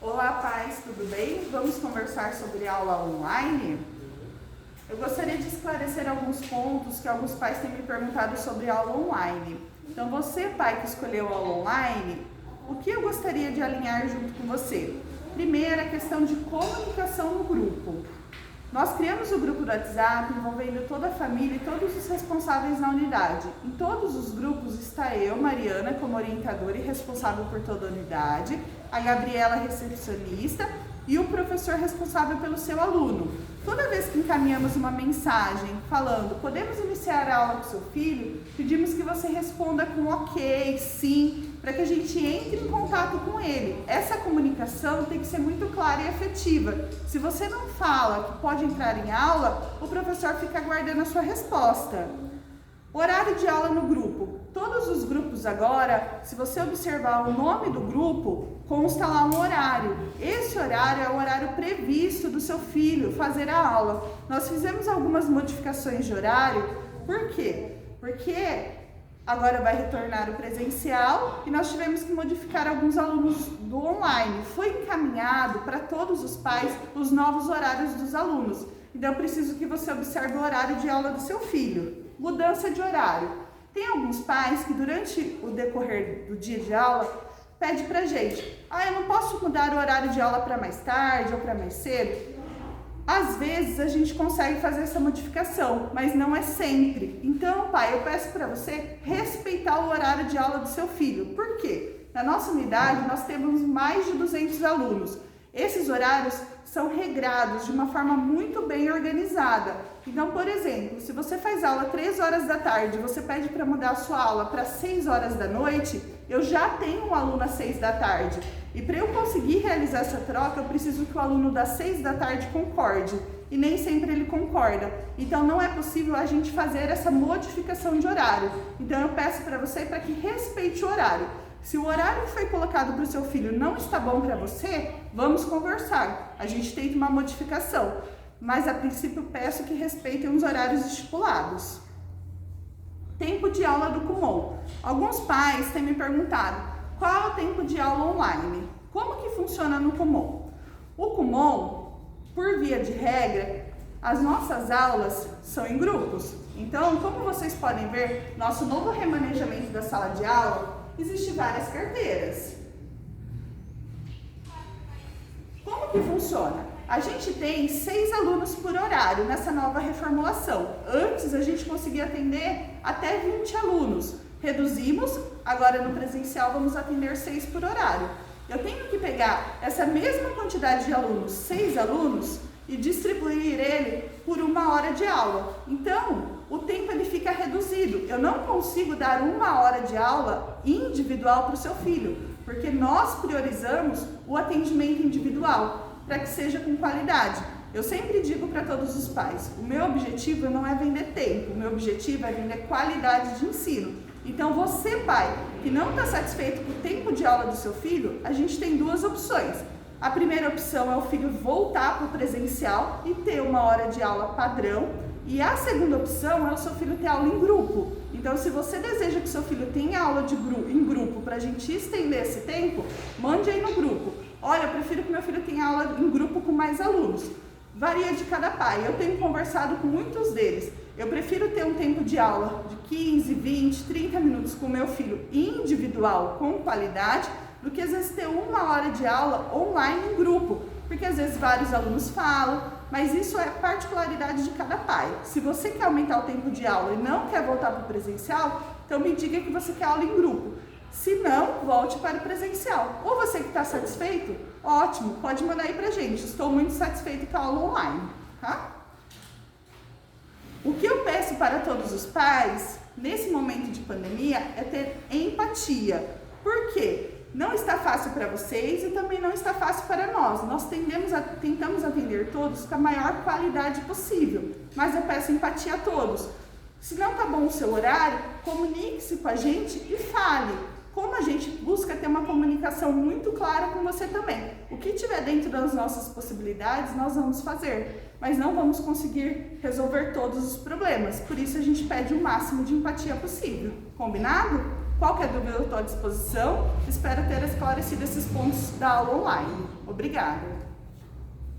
Olá, pais, tudo bem? Vamos conversar sobre aula online? Eu gostaria de esclarecer alguns pontos que alguns pais têm me perguntado sobre aula online. Então, você, pai que escolheu aula online, o que eu gostaria de alinhar junto com você? Primeiro, a questão de comunicação no grupo. Nós criamos o grupo do WhatsApp envolvendo toda a família e todos os responsáveis na unidade. Em todos os grupos está eu, Mariana, como orientadora e responsável por toda a unidade, a Gabriela, recepcionista, e o professor responsável pelo seu aluno. Toda vez que encaminhamos uma mensagem falando podemos iniciar a aula com seu filho, pedimos que você responda com ok, sim, para que a gente entre em contato com ele. Essa comunicação tem que ser muito clara e efetiva. Se você não fala que pode entrar em aula, o professor fica aguardando a sua resposta. Horário de aula no grupo. Todos os grupos agora, se você observar o nome do grupo, consta lá um horário. Esse horário é o horário previsto do seu filho fazer a aula. Nós fizemos algumas modificações de horário. Por quê? Porque agora vai retornar o presencial e nós tivemos que modificar alguns alunos do online. Foi encaminhado para todos os pais os novos horários dos alunos. Então, eu preciso que você observe o horário de aula do seu filho. Mudança de horário. Tem alguns pais que durante o decorrer do dia de aula pede pra gente: eu não posso mudar o horário de aula para mais tarde ou para mais cedo. Às vezes a gente consegue fazer essa modificação, mas não é sempre. Então, pai, eu peço para você respeitar o horário de aula do seu filho. Por quê? Na nossa unidade nós temos mais de 200 alunos. Esses horários são regrados de uma forma muito bem organizada. Então, por exemplo, se você faz aula 3 horas da tarde, você pede para mudar a sua aula para 6 horas da noite, eu já tenho um aluno às 6 da tarde. E para eu conseguir realizar essa troca, eu preciso que o aluno das 6 da tarde concorde. E nem sempre ele concorda. Então, não é possível a gente fazer essa modificação de horário. Então, eu peço para você para que respeite o horário. Se o horário que foi colocado para o seu filho não está bom para você, vamos conversar. A gente tenta uma modificação. Mas, a princípio, peço que respeitem os horários estipulados. Tempo de aula do Kumon. Alguns pais têm me perguntado: qual é o tempo de aula online? Como que funciona no Kumon? O Kumon, por via de regra, as nossas aulas são em grupos. Então, como vocês podem ver, nosso novo remanejamento da sala de aula, existem várias carteiras. Como que funciona? A gente tem 6 alunos por horário nessa nova reformulação. Antes a gente conseguia atender até 20 alunos. Reduzimos, agora no presencial vamos atender 6 por horário. Eu tenho que pegar essa mesma quantidade de alunos, 6 alunos, e distribuir ele por 1 hora de aula. Então, o tempo ele fica reduzido. Eu não consigo dar 1 hora de aula individual para o seu filho, porque nós priorizamos o atendimento individual, para que seja com qualidade. Eu sempre digo para todos os pais, o meu objetivo não é vender tempo, o meu objetivo é vender qualidade de ensino. Então, você, pai, que não está satisfeito com o tempo de aula do seu filho, a gente tem 2 opções. A primeira opção é o filho voltar para o presencial e ter 1 hora de aula padrão. E a segunda opção é o seu filho ter aula em grupo. Então, se você deseja que seu filho tenha aula em grupo para a gente estender esse tempo, mande aí no grupo. Olha, eu prefiro que meu filho tenha aula em grupo com mais alunos. Varia de cada pai. Eu tenho conversado com muitos deles. Eu prefiro ter um tempo de aula de 15, 20, 30 minutos com meu filho individual, com qualidade, do que às vezes ter 1 hora de aula online em grupo. Porque às vezes vários alunos falam, mas isso é particularidade de cada pai. Se você quer aumentar o tempo de aula e não quer voltar para o presencial, então me diga que você quer aula em grupo. Se não, volte para o presencial. Ou você que está satisfeito, ótimo, pode mandar aí pra gente. Estou muito satisfeito com a aula online, tá? O que eu peço para todos os pais, nesse momento de pandemia, é ter empatia. Por quê? Não está fácil para vocês e também não está fácil para nós. Nós tentamos atender todos com a maior qualidade possível, mas eu peço empatia a todos. Se não está bom o seu horário, comunique-se com a gente e fale. Como a gente busca ter uma comunicação muito clara com você também. O que tiver dentro das nossas possibilidades, nós vamos fazer. Mas não vamos conseguir resolver todos os problemas. Por isso a gente pede o máximo de empatia possível. Combinado? Qualquer dúvida eu estou à disposição. Espero ter esclarecido esses pontos da aula online. Obrigada!